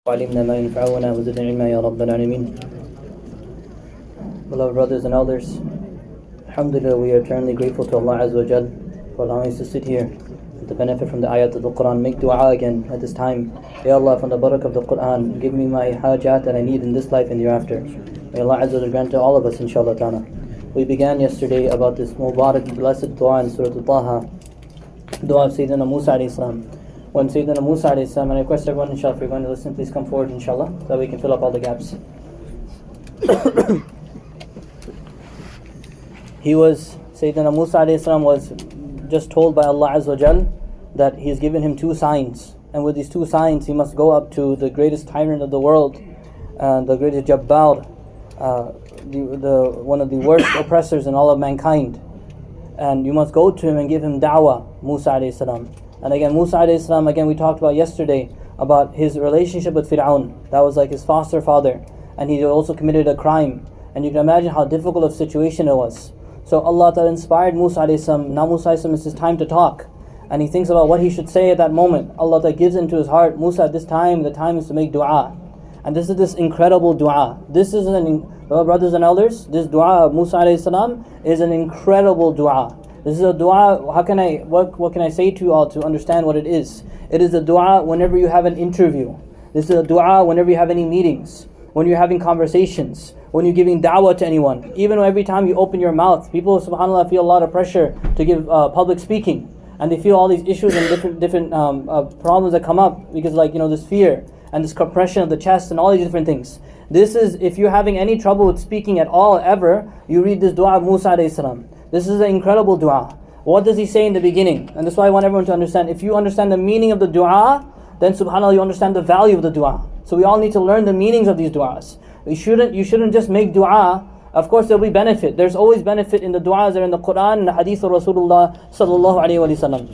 وعلمنا ما ينفعنا وزدنا علما يا رب العالمين. Beloved brothers and elders, alhamdulillah, we are eternally grateful to Allah Azza wa Jal for allowing us to sit here to benefit from the ayat of the Quran. Make dua again at this time. Ya Allah, from the barakah of the Quran, give me my hajat that I need in this life and hereafter. May Allah Azza wa Jal grant to all of us, inshallah ta'ala. We began yesterday about this Mubarak, blessed dua in Surah Taha, dua of Sayyidina Musa alayhi salam. When Sayyidina Musa alayhi salam, and I request everyone, inshallah, if you're going to listen, please come forward, inshallah, so that we can fill up all the gaps. Sayyidina Musa alayhi salam was just told by Allah Azza wa Jal that He's given him two signs, and with these two signs he must go up to the greatest tyrant of the world, the greatest Jabbar, one of the worst oppressors in all of mankind, and you must go to him and give him da'wah, Musa alayhi salam. And again, Musa alayhi salam, again we talked about yesterday about his relationship with Fir'aun. That was like his foster father, and he also committed a crime, and you can imagine how difficult of a situation it was. So Allah Ta'ala inspired Musa alayhi salam. Now Musa alayhi salam, it's his time to talk, and he thinks about what he should say at that moment. Allah Ta'ala gives into his heart, Musa, at this time, the time is to make dua. And this is this incredible dua. This is brothers and elders, this dua of Musa alayhi salam is an incredible dua. This is a dua, what can I say to you all to understand what it is? It is a dua whenever you have an interview. This is a dua whenever you have any meetings, when you're having conversations, when you're giving da'wah to anyone. Even every time you open your mouth, people, subhanAllah, feel a lot of pressure to give public speaking. And they feel all these issues and different problems that come up because this fear and this compression of the chest and all these different things. This is, if you're having any trouble with speaking at all ever, you read this dua of Musa alayhi salam. This is an incredible dua. What does he say in the beginning? And that's why I want everyone to understand. If you understand the meaning of the dua, then subhanAllah, you understand the value of the dua. So we all need to learn the meanings of these duas. You shouldn't just make dua. Of course there'll be benefit. There's always benefit in the duas that are in the Quran and the hadith of Rasulullah sallallahu alayhi wa sallam.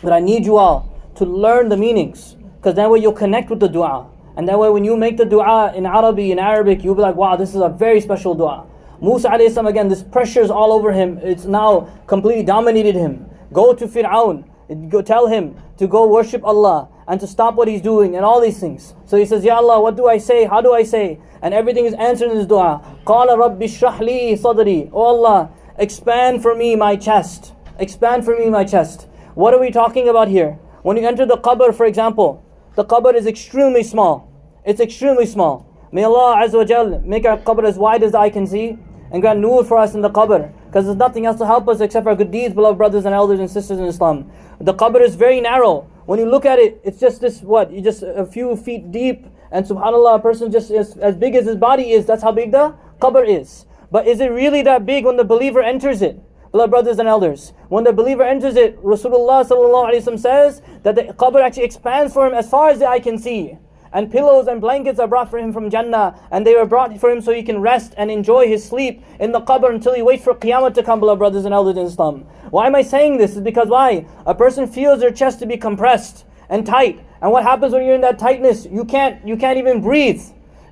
But I need you all to learn the meanings, because that way you'll connect with the dua. And that way when you make the dua in Arabic, you'll be like, wow, this is a very special dua. Musa alayhi salam, again, this pressure is all over him. It's now completely dominated him. Go to Fir'aun. Go tell him to go worship Allah and to stop what he's doing and all these things. So he says, Ya Allah, what do I say? How do I say? And everything is answered in this dua. قَالَ رَبِّ اشْرَحْ لِي صَدْرِي. Oh Allah, expand for me my chest. Expand for me my chest. What are we talking about here? When you enter the qabr, for example, the qabr is extremely small. It's extremely small. May Allah Azza wa Jal make our qabr as wide as the eye can see, and grant nur for us in the qabr, because there's nothing else to help us except our good deeds, beloved brothers and elders and sisters in Islam. The qabr is very narrow. When you look at it, it's just you just a few feet deep, and subhanAllah, a person just as big as his body is, that's how big the qabr is. But is it really that big when the believer enters it? Beloved brothers and elders, when the believer enters it, Rasulullah sallallahu alaihi wasallam says that the qabr actually expands for him as far as the eye can see. And pillows and blankets are brought for him from Jannah, and they were brought for him so he can rest and enjoy his sleep in the qabr until he waits for Qiyamah to come, beloved brothers and elders in Islam. Why am I saying this? Is because why? A person feels their chest to be compressed and tight. And what happens when you're in that tightness? You can't even breathe.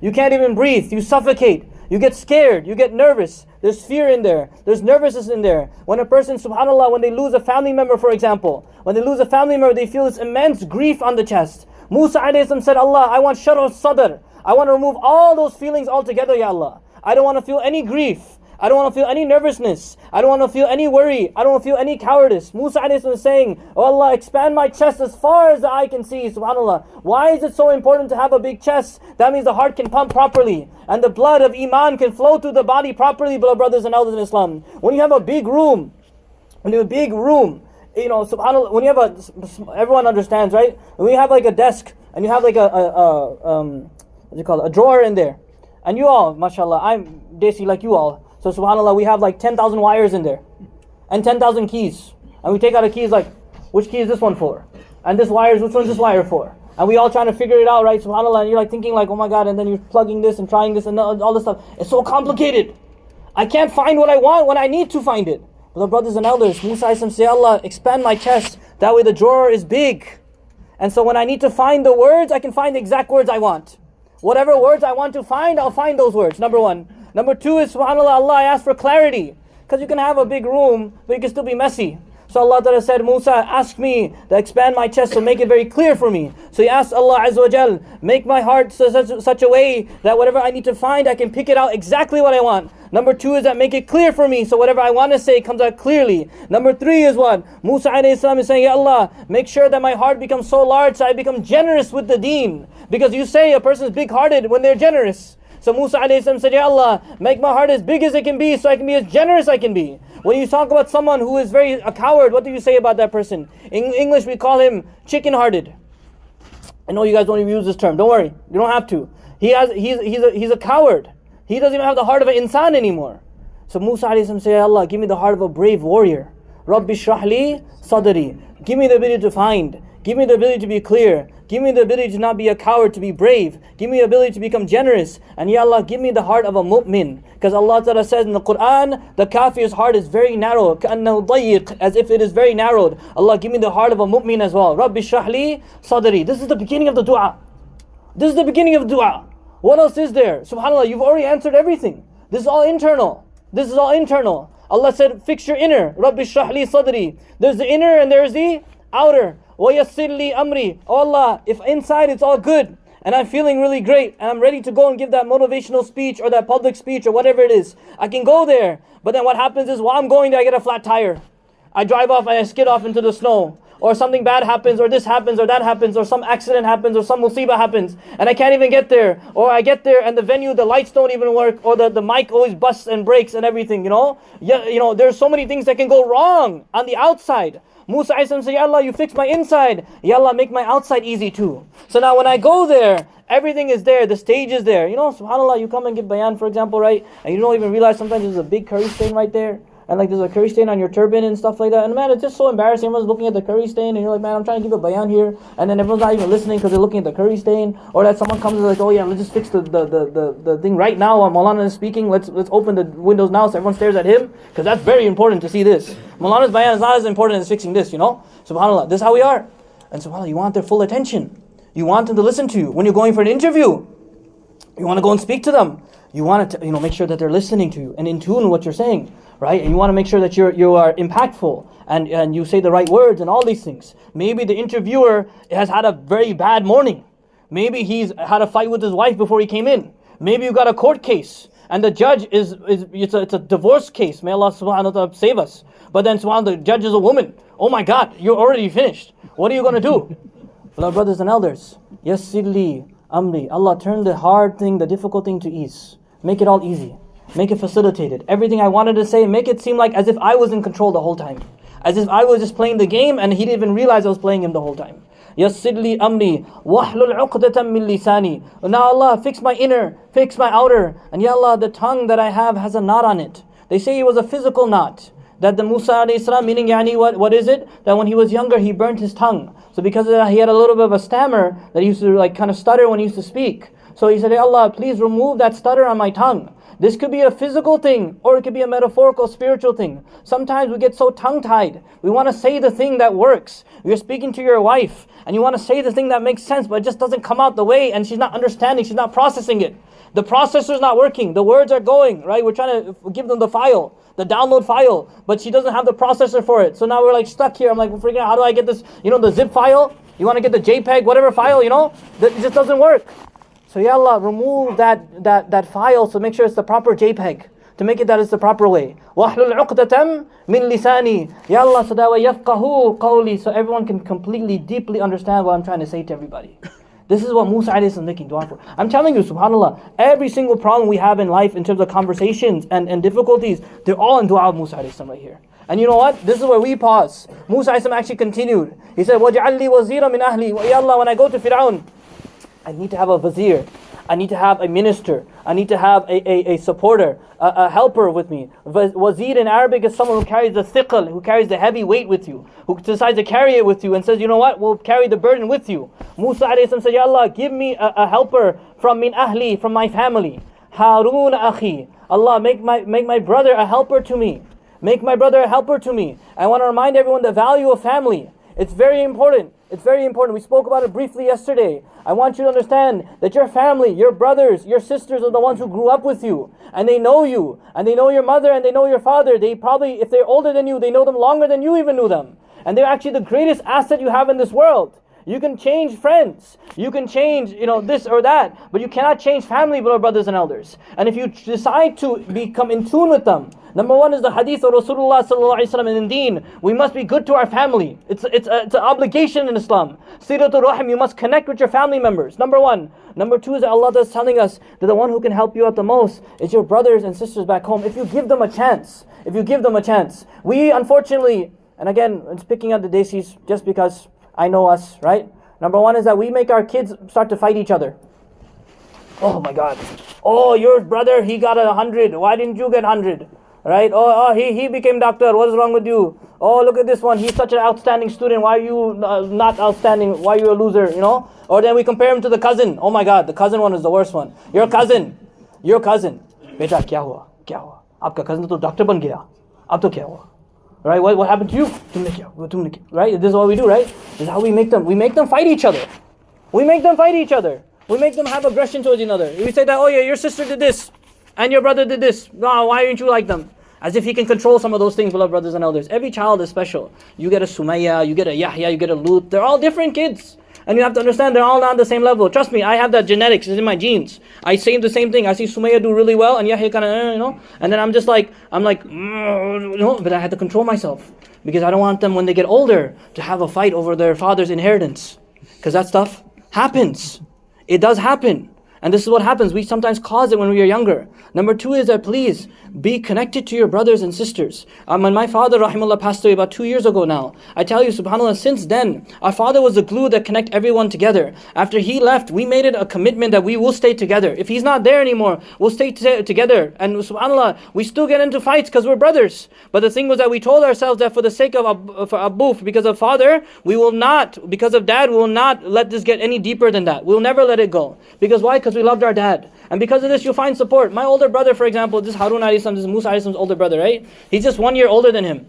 You can't even breathe. You suffocate. You get scared. You get nervous. There's fear in there. There's nervousness in there. When a person, subhanAllah, when they lose a family member, for example, when they lose a family member, they feel this immense grief on the chest. Musa alayhi salam said, Allah, I want sharh al-sadr. I want to remove all those feelings altogether, Ya Allah. I don't want to feel any grief. I don't want to feel any nervousness. I don't want to feel any worry. I don't want to feel any cowardice. Musa alayhi salam is saying, oh Allah, expand my chest as far as the eye can see, subhanAllah. Why is it so important to have a big chest? That means the heart can pump properly, and the blood of Iman can flow through the body properly, beloved brothers and elders in Islam. When you have a big room, subhanAllah, when you have everyone understands, right? When you have like a desk, and you have like a drawer in there, and you all, mashallah, I'm desi like you all, so subhanAllah, we have like 10,000 wires in there, and 10,000 keys, and we take out a key, like, which key is this one for? And this wire is, which one's this wire for? And we all trying to figure it out, right? SubhanAllah, and you're like thinking like, oh my God, and then you're plugging this and trying this and all this stuff. It's so complicated. I can't find what I want when I need to find it. But brothers and elders, Musa say, Allah, expand my chest. That way the drawer is big. And so when I need to find the words, I can find the exact words I want. Whatever words I want to find, I'll find those words, number one. Number two is, subhanAllah, Allah, I ask for clarity. Because you can have a big room, but you can still be messy. So Allah Ta'ala said, Musa, ask me to expand my chest, so make it very clear for me. So he asked Allah Azza wa Jal, make my heart such a way that whatever I need to find, I can pick it out exactly what I want. Number 2 is that make it clear for me, so whatever I want to say comes out clearly. Number 3 is what? Musa alayhi salam is saying, Ya Allah, make sure that my heart becomes so large so I become generous with the deen. Because you say a person is big-hearted when they're generous. So Musa alayhi salam said, Ya Allah, make my heart as big as it can be so I can be as generous as I can be. When you talk about someone who is a coward, what do you say about that person? In English we call him chicken-hearted. I know you guys don't even use this term. Don't worry, you don't have to. He's a coward. He doesn't even have the heart of an insan anymore. So Musa alayhi salam said, Ya Allah, give me the heart of a brave warrior. Rabbi shrah li sadri. Give me the ability to find. Give me the ability to be clear. Give me the ability to not be a coward, to be brave. Give me the ability to become generous. And Ya Allah, give me the heart of a mu'min. Because Allah Ta'ala says in the Quran, the kafir's heart is very narrow. كَأَنَّهُ ضَيِّقٌ, as if it is very narrowed. Allah, give me the heart of a mu'min as well. Rabbi shrah li sadri. This is the beginning of the dua. This is the beginning of dua. What else is there? SubhanAllah, you've already answered everything. This is all internal. This is all internal. Allah said, fix your inner. Rabbi shrah li sadri. There's the inner and there's the outer. وَيَسِّرْ لِي أَمْرِي. Oh Allah, if inside it's all good, and I'm feeling really great, and I'm ready to go and give that motivational speech, or that public speech, or whatever it is, I can go there. But then what happens is, while I'm going there, I get a flat tire. I drive off and I skid off into the snow. Or something bad happens, or this happens, or that happens, or some accident happens, or some musibah happens, and I can't even get there. Or I get there and the venue, the lights don't even work, or the mic always busts and breaks and everything, Yeah, there's so many things that can go wrong on the outside. Musa said, Ya Allah, you fix my inside. Ya Allah, make my outside easy too. So now when I go there, everything is there, the stage is there. SubhanAllah, you come and give bayan, for example, right? And you don't even realize sometimes there's a big curry stain right there. And like there's a curry stain on your turban and stuff like that. And man, it's just so embarrassing. Everyone's looking at the curry stain and you're like, man, I'm trying to give a bayan here. And then everyone's not even listening because they're looking at the curry stain. Or that someone comes and like, oh yeah, let's just fix the thing right now while Maulana is speaking. Let's open the windows now so everyone stares at him. Because that's very important to see this. Maulana's bayan is not as important as fixing this, SubhanAllah, this is how we are. And SubhanAllah, you want their full attention. You want them to listen to you. When you're going for an interview, you want to go and speak to them. You want to make sure that they're listening to you and in tune with what you're saying. Right? And you want to make sure that you are impactful and you say the right words and all these things. Maybe the interviewer has had a very bad morning. Maybe he's had a fight with his wife before he came in. Maybe you got a court case and the judge it's a divorce case. May Allah subhanahu wa ta'ala save us. But then subhanAllah, the judge is a woman. Oh my God, you're already finished. What are you going to do? Well, our brothers and elders, yassir li amri. Allah, turn the hard thing, the difficult thing to ease. Make it all easy. Make it facilitated. Everything I wanted to say, make it seem like as if I was in control the whole time. As if I was just playing the game and he didn't even realize I was playing him the whole time. Yassir li amri wahlul 'uqdatan min lisani. Now Allah, fix my inner, fix my outer. And Ya Allah, the tongue that I have has a knot on it. They say it was a physical knot. That the Musa alayhi salam, meaning what is it? That when he was younger, he burnt his tongue. So because of that, he had a little bit of a stammer that he used to kind of stutter when he used to speak. So he said, "Ya Allah, please remove that stutter on my tongue." This could be a physical thing, or it could be a metaphorical, spiritual thing. Sometimes we get so tongue-tied. We want to say the thing that works. You're speaking to your wife, and you want to say the thing that makes sense, but it just doesn't come out the way, and she's not understanding, she's not processing it. The processor's not working, the words are going, right? We're trying to give them the file, the download file, but she doesn't have the processor for it. So now we're like stuck here. I'm like, freaking out, how do I get this, the zip file? You want to get the JPEG, whatever file, it just doesn't work. So Ya Allah, remove that file, so make sure it's the proper JPEG, to make it that it's the proper way. وَاحْلُلْ عُقْدَةً مِنْ لِسَانِي. Ya Allah, so that way يَفْقَهُ قَوْلِي, so everyone can completely, deeply understand what I'm trying to say to everybody. This is what Musa alayhi is making dua for. I'm telling you, subhanAllah, every single problem we have in life in terms of conversations and difficulties, they're all in dua of Musa alayhi right here. And you know what? This is where we pause. Musa alayhi actually continued. He said, وَجْعَلْ لِي وَزِيرًا مِنْ أَهْلِي. Ya Allah, when I go to Fir'aun, I need to have a vizier. I need to have a minister. I need to have a supporter, a helper with me. Wazir in Arabic is someone who carries the thiqal, who carries the heavy weight with you, who decides to carry it with you and says, you know what, we'll carry the burden with you. Musa alayhi salam said, Ya Allah, give me a helper from min ahli, from my family. Harun akhi. Allah, make my brother a helper to me. Make my brother a helper to me. I want to remind everyone the value of family. It's very important. It's very important. We spoke about it briefly yesterday. I want you to understand that your family, your brothers, your sisters are the ones who grew up with you. And they know you. And they know your mother and they know your father. They probably, if they're older than you, they know them longer than you even knew them. And they're actually the greatest asset you have in this world. You can change friends. You can change, this or that. But you cannot change family, brothers and elders. And if you decide to become in tune with them, number one is the hadith of Rasulullah sallallahu alaihi wasallam in Deen. We must be good to our family. It's an obligation in Islam. Siratul Rahim, you must connect with your family members. Number one. Number two is that Allah is telling us that the one who can help you out the most is your brothers and sisters back home. If you give them a chance. If you give them a chance. We unfortunately, and again, it's picking up the Desis just because I know us, right? Number one is that we make our kids start to fight each other. Oh my God. Oh, your brother, he got 100. Why didn't you get 100? Right? Oh, he became doctor. What is wrong with you? Oh, look at this one. He's such an outstanding student. Why are you not outstanding? Why are you a loser? Or then we compare him to the cousin. Oh my God, the cousin one is the worst one. Your cousin. Beta, kya hua? Aapka cousin to doctor ban gaya. Ab to kya hua? Right? What happened to you? Tumne kiya. Right? This is what we do, right? This is how we make them. We make them fight each other. We make them have aggression towards each other. We say that, oh yeah, your sister did this. And your brother did this. No, why aren't you like them? As if he can control some of those things, beloved brothers and elders. Every child is special. You get a Sumayya, you get a Yahya, you get a Lut. They're all different kids. And you have to understand they're all not on the same level. Trust me, I have that genetics. It's in my genes. I say the same thing. I see Sumayya do really well and Yahya kind of, And then I'm like, but I have to control myself. Because I don't want them, when they get older, to have a fight over their father's inheritance. Because that stuff happens. It does happen. And this is what happens. We sometimes cause it when we are younger. Number two is that please be connected to your brothers and sisters. When my father, rahimahullah, passed away about 2 years ago now, I tell you, subhanAllah, since then, our father was the glue that connect everyone together. After he left, we made it a commitment that we will stay together. If he's not there anymore, we'll stay together. And subhanAllah, we still get into fights because we're brothers. But the thing was that we told ourselves that for the sake of Abu, because of father, we will not, because of dad, we will not let this get any deeper than that. We'll never let it go. Because why? Because we loved our dad. And because of this, you'll find support. My older brother, for example, this Harun alayhi salam, this is Musa alayhi salam's older brother, right? He's just 1 year older than him.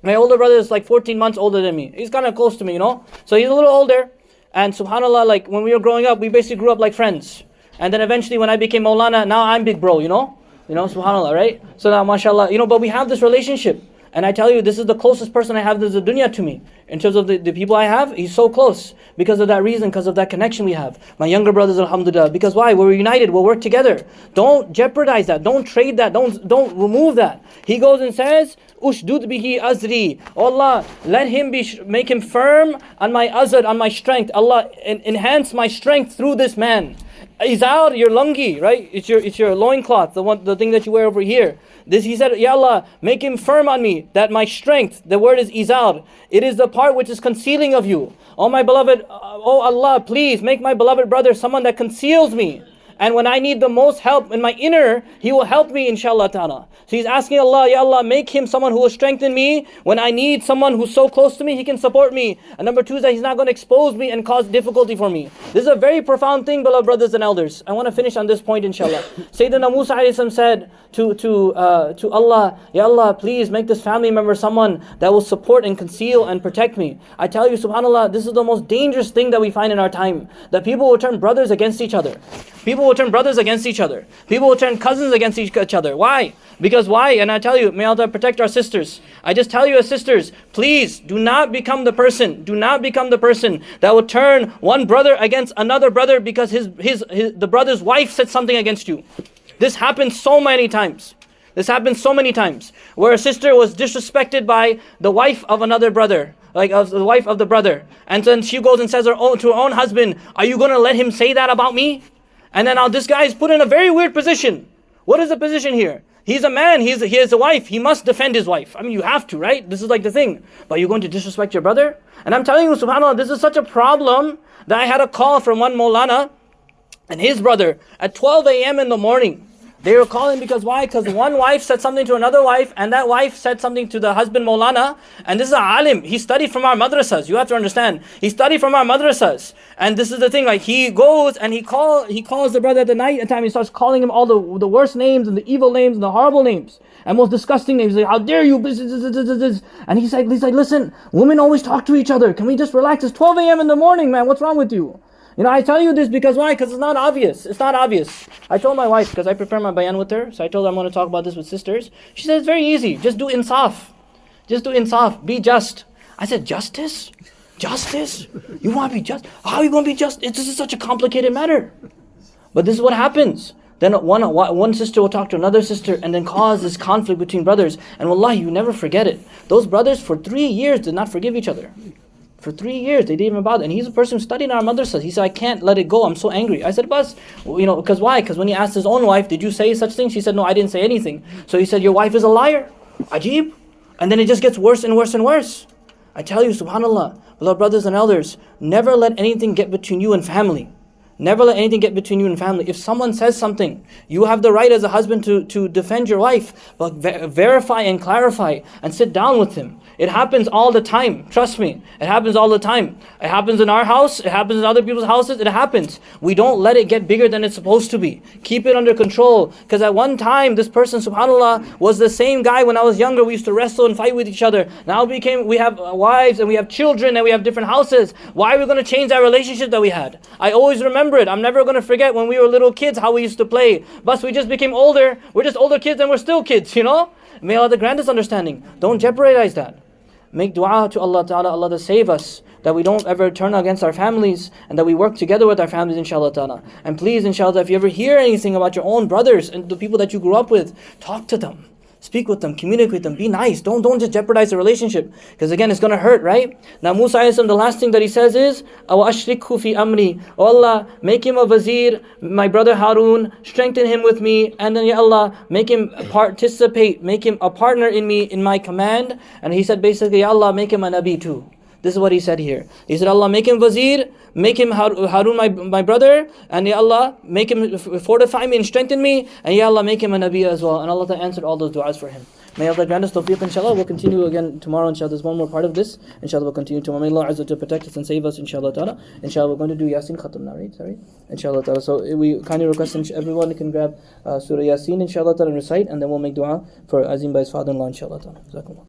My older brother is like 14 months older than me. He's kind of close to me, So he's a little older. And subhanAllah, like when we were growing up, we basically grew up like friends. And then eventually when I became Maulana, now I'm big bro, subhanAllah, right? So now, mashallah, but we have this relationship. And I tell you, this is the closest person I have in the dunya to me. In terms of the people I have, he's so close. Because of that reason, because of that connection we have. My younger brothers, alhamdulillah. Because why? We're united, we'll work together. Don't jeopardize that, don't trade that, don't remove that. He goes and says, Ushdud bihi azri. Oh Allah, let him make him firm on my azr, on my strength. Allah, enhance my strength through this man. Izar, your lungi, right? It's your loincloth, the thing that you wear over here. This, he said, Ya Allah, make him firm on me, that my strength, the word is izar. It is the part which is concealing of you. Oh my beloved, oh Allah, please make my beloved brother someone that conceals me. And when I need the most help in my inner, he will help me, inshallah ta'ala. So he's asking Allah, Ya Allah, make him someone who will strengthen me. When I need someone who's so close to me, he can support me. And number two is that he's not going to expose me and cause difficulty for me. This is a very profound thing, beloved brothers and elders. I want to finish on this point, inshallah. Sayyidina Musa alayhi salam said to Allah, Ya Allah, please make this family member someone that will support and conceal and protect me. I tell you, subhanAllah, this is the most dangerous thing that we find in our time. That people will turn brothers against each other. People will turn brothers against each other. People will turn cousins against each other. Why? Because why? And I tell you, may Allah protect our sisters. I just tell you as sisters, please do not become the person that will turn one brother against another brother because the brother's wife said something against you. This happens so many times. Where a sister was disrespected by the wife of another brother, like of the wife of the brother. And then she goes and says to her own husband, are you going to let him say that about me? And then now this guy is put in a very weird position. What is the position here? He's a man, he has a wife, he must defend his wife. I mean, you have to, right? This is like the thing. But you're going to disrespect your brother? And I'm telling you, subhanAllah, this is such a problem that I had a call from one Maulana and his brother at 12 a.m. in the morning. They were calling because why? Because one wife said something to another wife, and that wife said something to the husband Maulana, and this is a alim. He studied from our madrasas. You have to understand. He studied from our madrasas. And this is the thing, like he goes and he calls the brother at the night time, he starts calling him all the worst names and the evil names and the horrible names and most disgusting names. He's like, how dare you? And he's like, listen, women always talk to each other. Can we just relax? It's 12 a.m. in the morning, man. What's wrong with you? You know, I tell you this because why? Because it's not obvious. It's not obvious. I told my wife, because I prepare my bayan with her, so I told her I'm going to talk about this with sisters. She said, it's very easy. Just do insaf. Just do insaf. Be just. I said, justice? Justice? You want to be just? How are you going to be just? This is such a complicated matter. But this is what happens. Then one sister will talk to another sister and then cause this conflict between brothers. And wallahi, you never forget it. Those brothers for 3 years did not forgive each other. For 3 years, they didn't even bother. And he's a person who studied in our madrasas. He said, I can't let it go. I'm so angry. I said, Bas, because why? Because when he asked his own wife, did you say such things? She said, no, I didn't say anything. So he said, your wife is a liar. Ajib. And then it just gets worse and worse and worse. I tell you, subhanAllah, beloved brothers and elders, never let anything get between you and family. Never let anything get between you and family. If someone says something, you have the right as a husband to defend your wife, but verify and clarify and sit down with him. It happens all the time. Trust me. It happens all the time. It happens in our house. It happens in other people's houses. It happens. We don't let it get bigger than it's supposed to be. Keep it under control. Because at one time, this person, subhanAllah, was the same guy when I was younger. We used to wrestle and fight with each other. Now we have wives and we have children and we have different houses. Why are we going to change that relationship that we had? I always remember it. I'm never going to forget when we were little kids how we used to play. But we just became older. We're just older kids and we're still kids, May Allah grant us understanding. Don't jeopardize that. Make dua to Allah Ta'ala, Allah to save us, that we don't ever turn against our families, and that we work together with our families, inshallah Ta'ala. And please, inshallah, if you ever hear anything about your own brothers and the people that you grew up with, talk to them. Speak with them, communicate with them, be nice. Don't just jeopardize the relationship. Because again, it's going to hurt, right? Now Musa alayhi, the last thing that he says is, أَوَ أَشْرِكْهُ فِي أَمْرِي. Oh Allah, make him a vizier, my brother Harun, strengthen him with me, and then Ya Allah, make him participate, make him a partner in me, in my command. And he said basically, Ya Allah, make him a Nabi too. This is what he said here. He said, Allah, make him Wazir, make him Harun, my brother, and Ya Allah, make him fortify me and strengthen me, and Ya Allah, make him a Nabi as well. And Allah answered all those du'as for him. May Allah grant us tawfiq, inshallah. We'll continue again tomorrow, inshallah. There's one more part of this. Inshallah, we'll continue tomorrow. May Allah Azza to protect us and save us, inshallah ta'ala. Inshallah, we're going to do Yasin Khatam now, right? Sorry? Inshallah ta'ala. So we kindly request everyone can grab Surah Yasin, inshallah ta'ala, and recite, and then we'll make dua for Azim by his father-in-law, inshallah ta'ala.